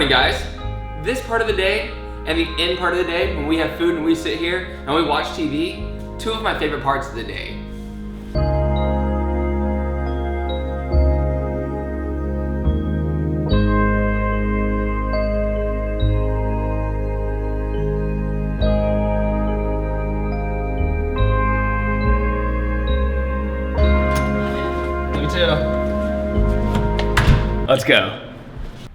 morning, guys. This part of the day and the end part of the day, when we have food and we sit here and we watch TV, two of my favorite parts of the day. Me too. Let's go.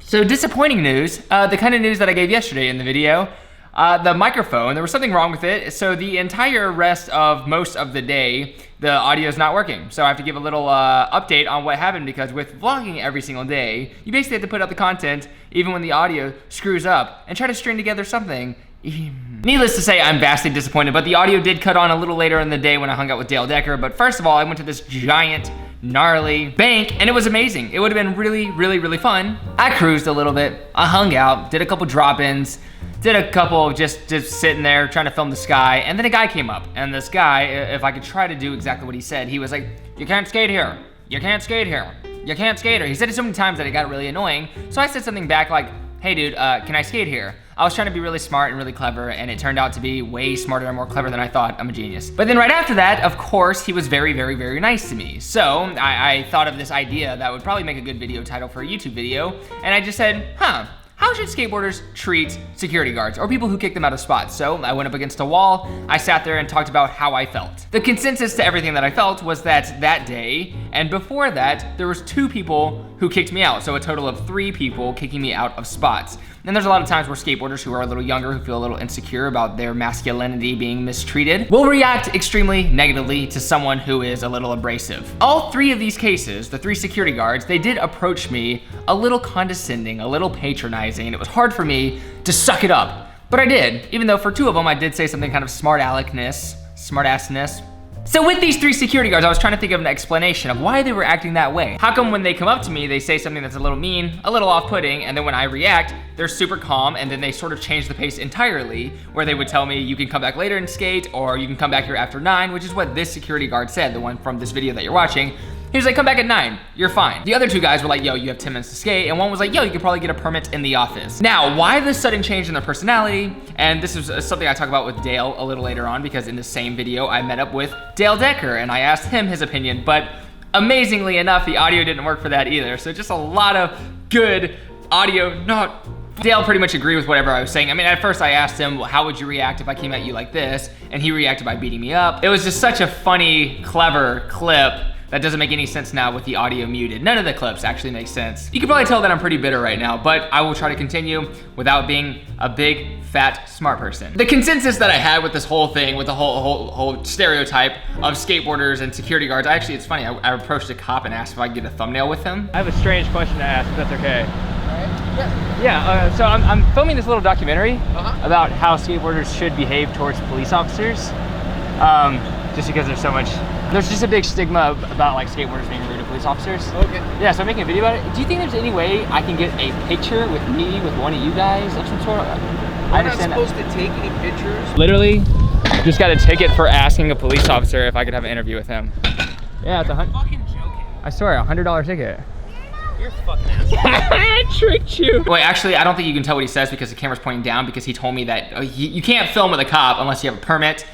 So disappointing news, the kind of news that I gave yesterday in the video. The microphone, there was something wrong with it, so the entire rest of most of the day, the audio is not working. So I have to give a little update on what happened, because with vlogging every single day, you basically have to put out the content even when the audio screws up and try to string together something. Needless to say, I'm vastly disappointed, but the audio did cut on a little later in the day when I hung out with Dale Decker. But first of all, I went to this giant, gnarly bank, and it was amazing. It would have been really, really, really fun. I cruised a little bit, I hung out, did a couple drop-ins, did a couple just sitting there trying to film the sky, and then a guy came up, and this guy, if I could try to do exactly what he said, he was like, "You can't skate here, you can't skate here, you can't skate here." He said it so many times that it got really annoying, so I said something back like, "Hey dude, can I skate here?" I was trying to be really smart and really clever, and it turned out to be way smarter and more clever than I thought. I'm a genius. But then right after that, of course, he was very, very, very nice to me. So I thought of this idea that would probably make a good video title for a YouTube video, and I just said, how should skateboarders treat security guards or people who kick them out of spots? So I went up against a wall, I sat there and talked about how I felt. The consensus to everything that I felt was that that day and before that, there was 2 people who kicked me out. So a total of 3 people kicking me out of spots. And there's a lot of times where skateboarders who are a little younger, who feel a little insecure about their masculinity being mistreated, will react extremely negatively to someone who is a little abrasive. All 3 of these cases, the 3 security guards, they did approach me a little condescending, a little patronizing, and it was hard for me to suck it up. But I did, even though for 2 of them I did say something kind of smart-assness. So with these 3 security guards, I was trying to think of an explanation of why they were acting that way. How come when they come up to me, they say something that's a little mean, a little off-putting, and then when I react, they're super calm, and then they sort of change the pace entirely, where they would tell me, you can come back later and skate, or you can come back here after 9, which is what this security guard said, the one from this video that you're watching. He was like, come back at 9, you're fine. The other 2 guys were like, yo, you have 10 minutes to skate, and one was like, yo, you could probably get a permit in the office. Now, why this sudden change in their personality? And this is something I talk about with Dale a little later on, because in the same video, I met up with Dale Decker, and I asked him his opinion, but amazingly enough, the audio didn't work for that either. So just a lot of good audio, Dale pretty much agreed with whatever I was saying. I mean, at first I asked him, well, how would you react if I came at you like this? And he reacted by beating me up. It was just such a funny, clever clip that doesn't make any sense now with the audio muted. None of the clips actually make sense. You can probably tell that I'm pretty bitter right now, but I will try to continue without being a big, fat, smart person. The consensus that I had with this whole thing, with the whole stereotype of skateboarders and security guards, actually, it's funny, I approached a cop and asked if I could get a thumbnail with him. I have a strange question to ask, if that's okay. Yeah, so I'm filming this little documentary about how skateboarders should behave towards police officers. Just because there's just a big stigma about like skateboarders being rude to police officers. Okay. Yeah, so I'm making a video about it. Do you think there's any way I can get a picture with me, with one of you guys of some sort of, I'm not supposed to take any pictures. Literally, just got a ticket for asking a police officer if I could have an interview with him. Yeah, it's You're fucking joking. I swear, $100 ticket. You're fucking asshole. I tricked you. Wait, actually, I don't think you can tell what he says because the camera's pointing down, because he told me that you can't film with a cop unless you have a permit.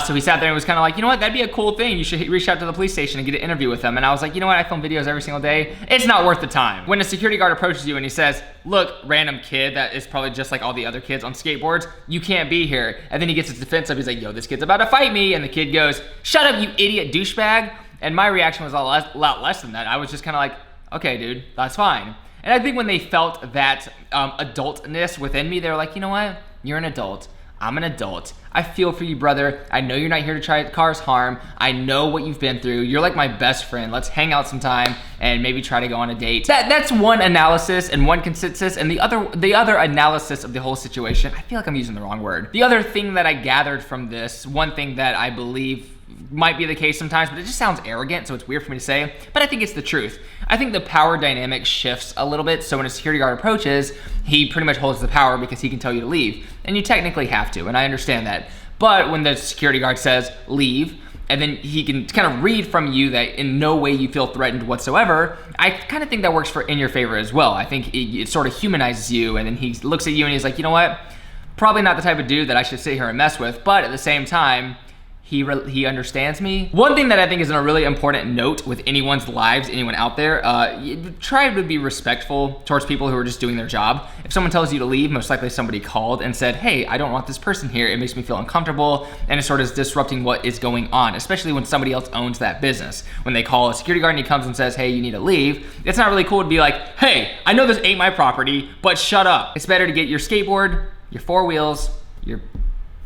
So he sat there and was kind of like, you know what, that'd be a cool thing. You should reach out to the police station and get an interview with them. And I was like, you know what, I film videos every single day. It's not worth the time. When a security guard approaches you and he says, look, random kid that is probably just like all the other kids on skateboards, you can't be here. And then he gets his defense up. He's like, yo, this kid's about to fight me. And the kid goes, shut up, you idiot douchebag. And my reaction was a lot less than that. I was just kind of like, okay, dude, that's fine. And I think when they felt that adultness within me, they were like, you know what, you're an adult. I'm an adult. I feel for you, brother. I know you're not here to try to cause harm. I know what you've been through. You're like my best friend. Let's hang out sometime and maybe try to go on a date. That's one analysis and one consensus, and the other analysis of the whole situation, I feel like I'm using the wrong word. The other thing that I gathered from this, one thing that I believe might be the case sometimes, but it just sounds arrogant, so it's weird for me to say, but I think it's the truth. I think the power dynamic shifts a little bit, so when a security guard approaches, he pretty much holds the power because he can tell you to leave, and you technically have to, and I understand that. But when the security guard says, leave, and then he can kind of read from you that in no way you feel threatened whatsoever, I kind of think that works in your favor as well. I think it sort of humanizes you, and then he looks at you and he's like, you know what? Probably not the type of dude that I should sit here and mess with, but at the same time, he understands me. One thing that I think is a really important note with anyone's lives, anyone out there, try to be respectful towards people who are just doing their job. If someone tells you to leave, most likely somebody called and said, hey, I don't want this person here. It makes me feel uncomfortable, and it sort of is disrupting what is going on, especially when somebody else owns that business. When they call a security guard and he comes and says, hey, you need to leave, it's not really cool to be like, hey, I know this ain't my property, but shut up. It's better to get your skateboard, your 4 wheels, your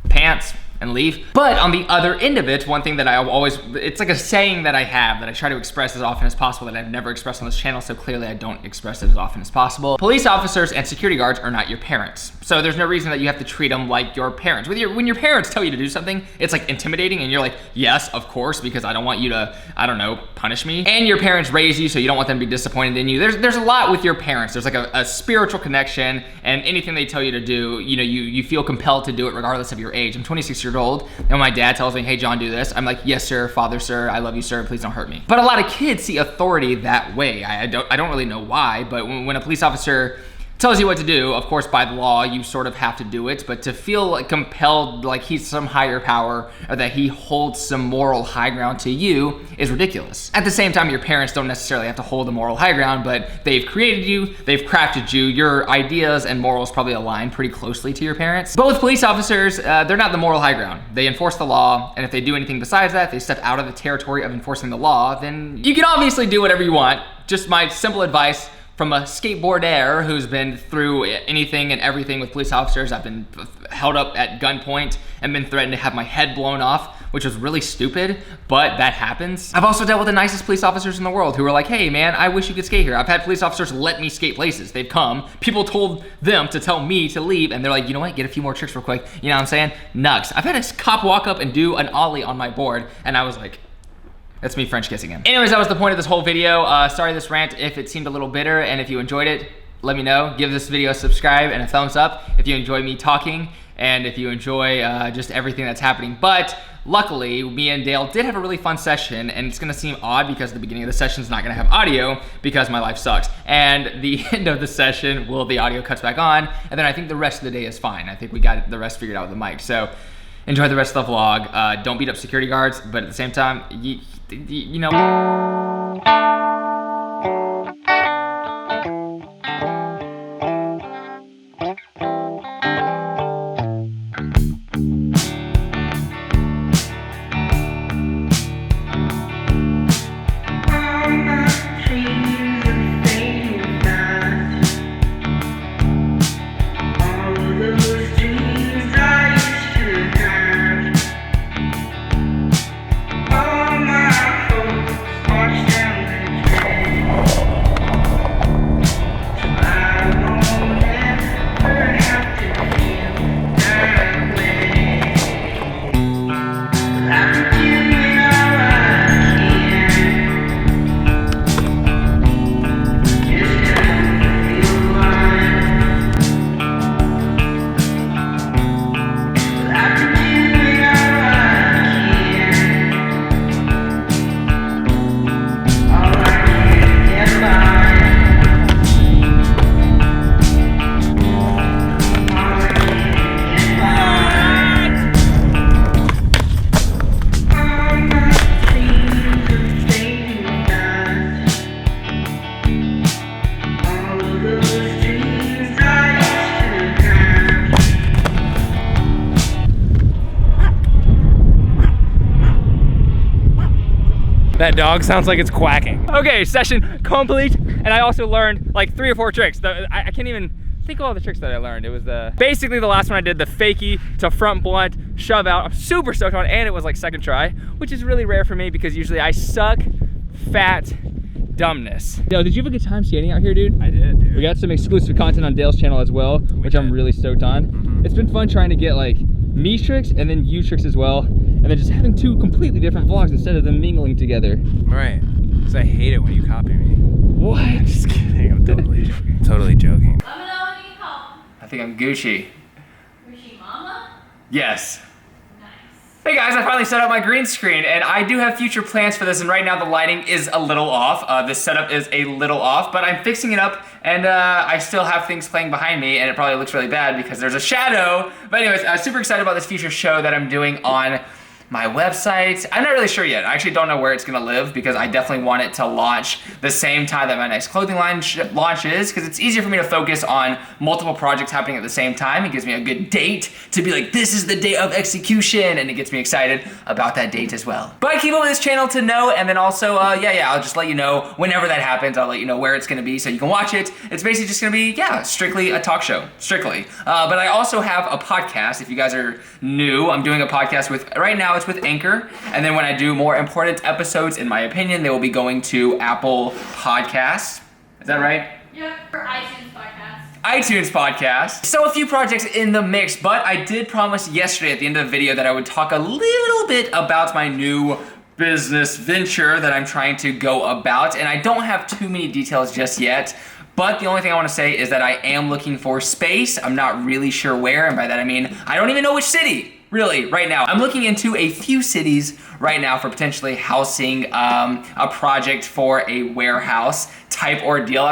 pants, and leave. But on the other end of it, one thing that I always, it's like a saying that I have that I try to express as often as possible that I've never expressed on this channel, so clearly I don't express it as often as possible. Police officers and security guards are not your parents. So there's no reason that you have to treat them like your parents. When your parents tell you to do something, it's like intimidating and you're like, yes, of course, because I don't want you to, I don't know, punish me. And your parents raise you, so you don't want them to be disappointed in you. There's a lot with your parents. There's like a spiritual connection, and anything they tell you to do, you know, you feel compelled to do it regardless of your age. I'm 26 years old, and when my dad tells me, hey John, do this, I'm like, yes sir, father sir, I love you sir, please don't hurt me. But a lot of kids see authority that way. I don't really know why, but when a police officer tells you what to do, of course by the law you sort of have to do it, but to feel like compelled like he's some higher power or that he holds some moral high ground to you is ridiculous. At the same time, your parents don't necessarily have to hold the moral high ground, but they've created you, they've crafted you, your ideas and morals probably align pretty closely to your parents. But with police officers, they're not the moral high ground. They enforce the law, and if they do anything besides that, they step out of the territory of enforcing the law, then you can obviously do whatever you want. Just my simple advice from a skateboarder who's been through anything and everything with police officers. I've been held up at gunpoint and been threatened to have my head blown off, which was really stupid, but that happens. I've also dealt with the nicest police officers in the world who were like, hey man, I wish you could skate here. I've had police officers let me skate places. They've come, people told them to tell me to leave, and they're like, you know what, get a few more tricks real quick. You know what I'm saying? Nugs. I've had a cop walk up and do an ollie on my board, and I was like, that's me French kissing him. Anyways, that was the point of this whole video. Sorry this rant if it seemed a little bitter, and if you enjoyed it, let me know. Give this video a subscribe and a thumbs up if you enjoy me talking, and if you enjoy just everything that's happening. But luckily, me and Dale did have a really fun session, and it's gonna seem odd because the beginning of the session is not gonna have audio because my life sucks. And the end of the session, well, the audio cuts back on, and then I think the rest of the day is fine. I think we got the rest figured out with the mic. So enjoy the rest of the vlog. Don't beat up security guards, but at the same time, you know. That dog sounds like it's quacking. Okay, session complete, and I also learned like 3 or 4 tricks. I can't even think of all the tricks that I learned. It was basically the last one I did, the fakie to front blunt shove out. I'm super stoked on it, and it was like second try, which is really rare for me because usually I suck fat dumbness. Yo, did you have a good time skating out here, dude? I did, dude. We got some exclusive content on Dale's channel as well, which I'm really stoked on. It's been fun trying to get like me tricks and then you tricks as well, and then just having 2 completely different vlogs instead of them mingling together. Right. Because I hate it when you copy me. What? I'm just kidding. I'm totally joking. Totally joking. Let me know when you come. I think I'm Gucci. Gucci Mama? Yes. Nice. Hey guys, I finally set up my green screen, and I do have future plans for this, and right now the lighting is a little off. This setup is a little off, but I'm fixing it up, and I still have things playing behind me, and it probably looks really bad because there's a shadow. But anyways, I'm super excited about this future show that I'm doing on my website. I'm not really sure yet. I actually don't know where it's gonna live because I definitely want it to launch the same time that my next clothing line launches, because it's easier for me to focus on multiple projects happening at the same time. It gives me a good date to be like, this is the day of execution, and it gets me excited about that date as well. But keep up with this channel to know, and then also, I'll just let you know whenever that happens. I'll let you know where it's gonna be so you can watch it. It's basically just gonna be, strictly a talk show, strictly. But I also have a podcast. If you guys are new, I'm doing a podcast right now it's with Anchor, and then when I do more important episodes, in my opinion, they will be going to Apple Podcasts. Is that right? Yep, for iTunes podcast. iTunes podcast. So a few projects in the mix, but I did promise yesterday at the end of the video that I would talk a little bit about my new business venture that I'm trying to go about, and I don't have too many details just yet. But the only thing I want to say is that I am looking for space. I'm not really sure where, and by that I mean I don't even know which city, really, right now. I'm looking into a few cities right now for potentially housing a project for a warehouse type ordeal.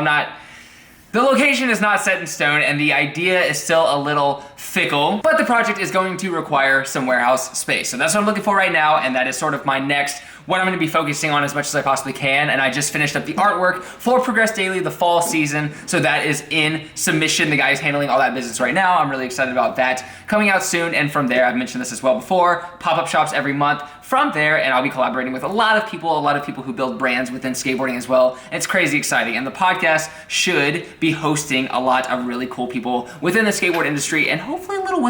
The location is not set in stone, and the idea is still a little fickle, but the project is going to require some warehouse space. So that's what I'm looking for right now, and that is sort of my next, what I'm gonna be focusing on as much as I possibly can. And I just finished up the artwork for Progress Daily, the fall season, so that is in submission. The guy is handling all that business right now. I'm really excited about that coming out soon, and from there, I've mentioned this as well before, pop-up shops every month from there, and I'll be collaborating with a lot of people who build brands within skateboarding as well. It's crazy exciting, and the podcast should be hosting a lot of really cool people within the skateboard industry, and hopefully a little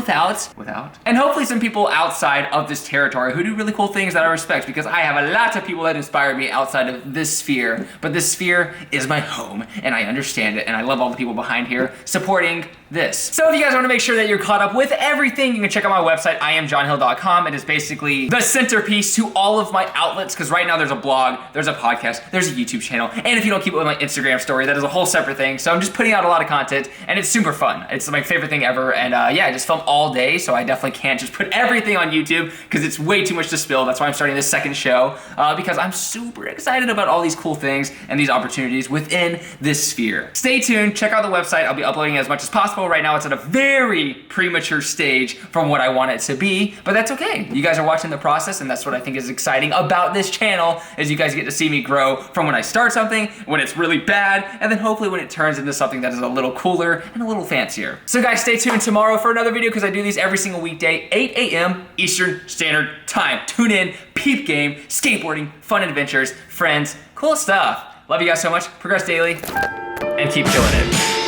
and hopefully some people outside of this territory who do really cool things that I respect, because I have a lot of people that inspire me outside of this sphere, but this sphere is my home, and I understand it, and I love all the people behind here supporting this. So if you guys want to make sure that you're caught up with everything, you can check out my website, iamjohnhill.com. It is basically the centerpiece to all of my outlets, because right now there's a blog, there's a podcast, there's a YouTube channel, and if you don't keep it with my Instagram story, that is a whole separate thing. So I'm just putting out a lot of content, and it's super fun. It's my favorite thing ever, and I just film all day, so I definitely can't just put everything on YouTube, because it's way too much to spill. That's why I'm starting this second show, because I'm super excited about all these cool things and these opportunities within this sphere. Stay tuned, check out the website. I'll be uploading as much as possible. Right now it's at a very premature stage from what I want it to be, but that's okay. You guys are watching the process, and that's what I think is exciting about this channel, is you guys get to see me grow from when I start something, when it's really bad, and then hopefully when it turns into something that is a little cooler and a little fancier. So guys, stay tuned tomorrow for another video, because I do these every single weekday, 8 a.m. Eastern Standard Time. Tune in, peep game, skateboarding, fun adventures, friends, cool stuff. Love you guys so much. Progress Daily, and keep killing it.